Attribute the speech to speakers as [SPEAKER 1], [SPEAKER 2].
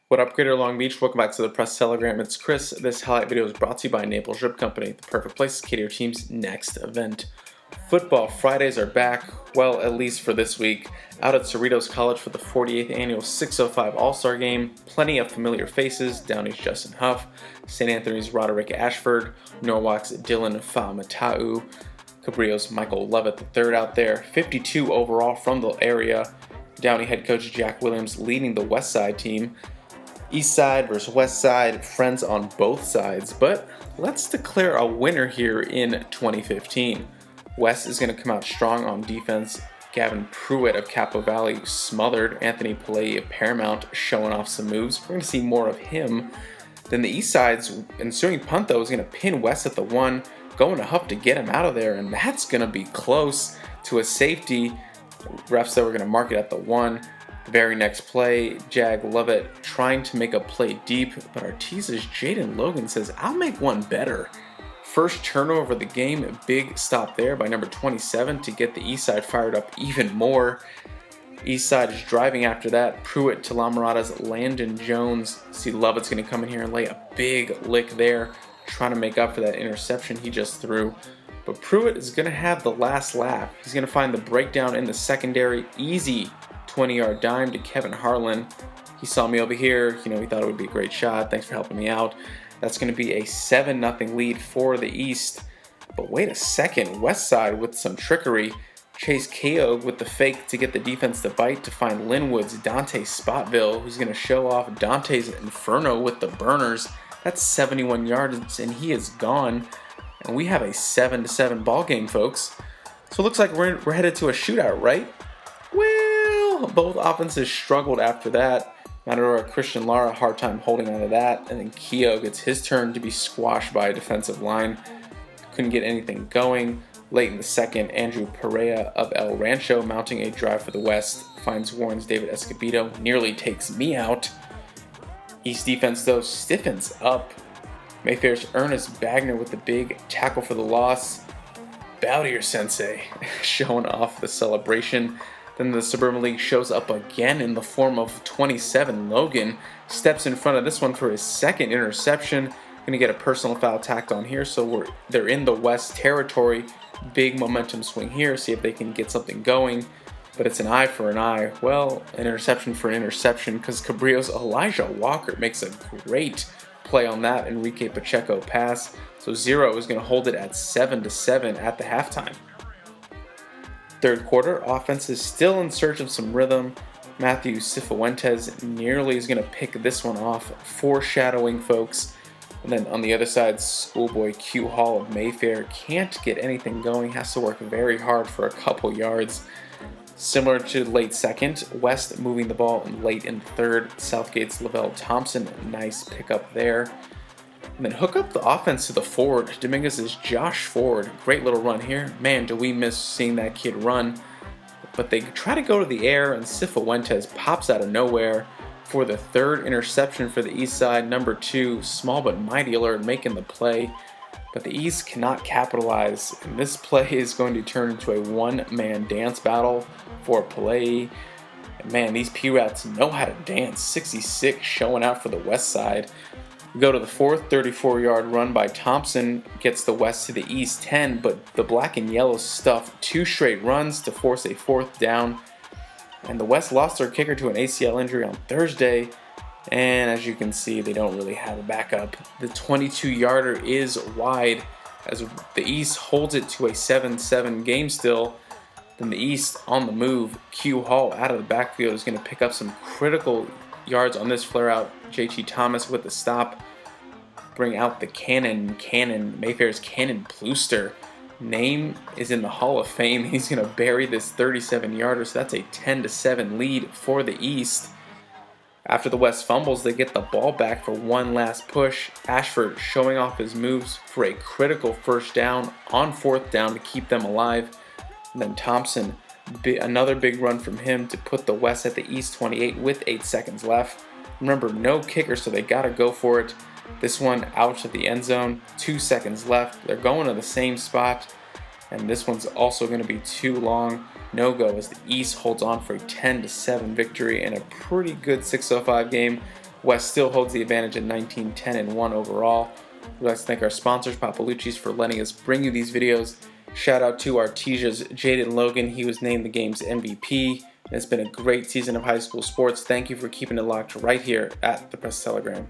[SPEAKER 1] What up, Greater Long Beach? Welcome back to the Press Telegram. It's Chris. This highlight video is brought to you by Naples Rib Company, the perfect place to cater your team's next event. Football Fridays are back, well, at least for this week. Out at Cerritos College for the 48th annual 605 All-Star Game. Plenty of familiar faces: Downey's Justin Huff, St. Anthony's Roderick Ashford, Norwalk's Dylan Fa'amatau, Cabrillo's Michael Lovett III out there. 52 overall from the area. Downey head coach Jack Williams leading the West Side team. East Side versus West Side, friends on both sides, but let's declare a winner here in 2015. West is going to come out strong on defense. Gavin Pruitt of Capo Valley smothered Anthony Pillay of Paramount, showing off some moves. We're going to see more of him. Then the East Side's ensuing punt, though, is going to pin West at the 1, going to Huff to get him out of there, and that's going to be close to a safety. Refs that were going to mark it at the 1. The very next play, Jag Lovett trying to make a play deep, but Arteeza's Jaden Logan says, "I'll make one better." First turnover of the game, a big stop there by number 27 to get the East Side fired up even more. East Side is driving after that. Pruitt to La Mirada's Landon Jones. See, Lovett's going to come in here and lay a big lick there, trying to make up for that interception he just threw. But Pruitt is going to have the last lap. He's going to find the breakdown in the secondary. Easy 20-yard dime to Kevin Harlan. He saw me over here. He thought it would be a great shot. Thanks for helping me out. That's going to be a 7-0 lead for the East. But wait a second. West Side with some trickery. Chase Keogh with the fake to get the defense to bite to find Linwood's Dante Spotville, who's going to show off Dante's Inferno with the burners. That's 71 yards, and he is gone. And we have a 7-7 ball game, folks. So it looks like we're headed to a shootout, right? Well, both offenses struggled after that. Matador Christian Lara, hard time holding on to that. And then Keogh gets his turn to be squashed by a defensive line. Couldn't get anything going. Late in the second, Andrew Perea of El Rancho mounting a drive for the West. Finds Warren's David Escobedo. Nearly takes me out. East defense, though, stiffens up. Mayfair's Ernest Bagner with the big tackle for the loss. Bow to your sensei, showing off the celebration. Then the Suburban League shows up again in the form of 27. Logan steps in front of this one for his second interception. Going to get a personal foul tacked on here, so they're in the West territory. Big momentum swing here, see if they can get something going. But it's an eye for an eye. Well, an interception for an interception, because Cabrillo's Elijah Walker makes a great play on that Enrique Pacheco pass. So Zero is going to hold it at 7-7 at the halftime. Third quarter, offense is still in search of some rhythm. Matthew Cifuentes nearly is going to pick this one off, foreshadowing, folks. And then on the other side, schoolboy Q Hall of Mayfair can't get anything going, has to work very hard for a couple yards. Similar to late second, West moving the ball late in the third. Southgate's Lavelle Thompson, nice pickup there. And then hook up the offense to the forward. Dominguez's Josh Ford, great little run here. Man, do we miss seeing that kid run. But they try to go to the air, and Cifuentes pops out of nowhere for the third interception for the East Side. Number 2, small but mighty alert, making the play. But the East cannot capitalize, and this play is going to turn into a one-man dance battle for Pillay. And man, these P-Rats know how to dance. 66 showing out for the West Side. We go to the fourth, 34-yard run by Thompson gets the West to the East 10, but the black and yellow stuff 2 straight runs to force a 4th down. And the West lost their kicker to an ACL injury on Thursday. And as you can see, they don't really have a backup. The 22-yarder is wide as the East holds it to a 7-7 game still. Then the East on the move. Q Hall out of the backfield is going to pick up some critical yards on this flare out. JT Thomas with the stop. Bring out the cannon, Mayfair's Cannon Plooster. Name is in the Hall of Fame. He's going to bury this 37-yarder, so that's a 10-7 lead for the East. After the West fumbles, they get the ball back for one last push. Ashford showing off his moves for a critical first down on 4th down to keep them alive. And then Thompson, another big run from him to put the West at the East 28 with 8 seconds left. Remember, no kicker, so they got to go for it. This one out to the end zone, 2 seconds left. They're going to the same spot, and this one's also going to be too long. No go as the East holds on for a 10-7 victory and a pretty good 605 game. West still holds the advantage at 19, 10, and 1 overall. We'd like to thank our sponsors, Papalucci's, for letting us bring you these videos. Shout out to Artesia's Jaden Logan. He was named the game's MVP. It's been a great season of high school sports. Thank you for keeping it locked right here at the Press Telegram.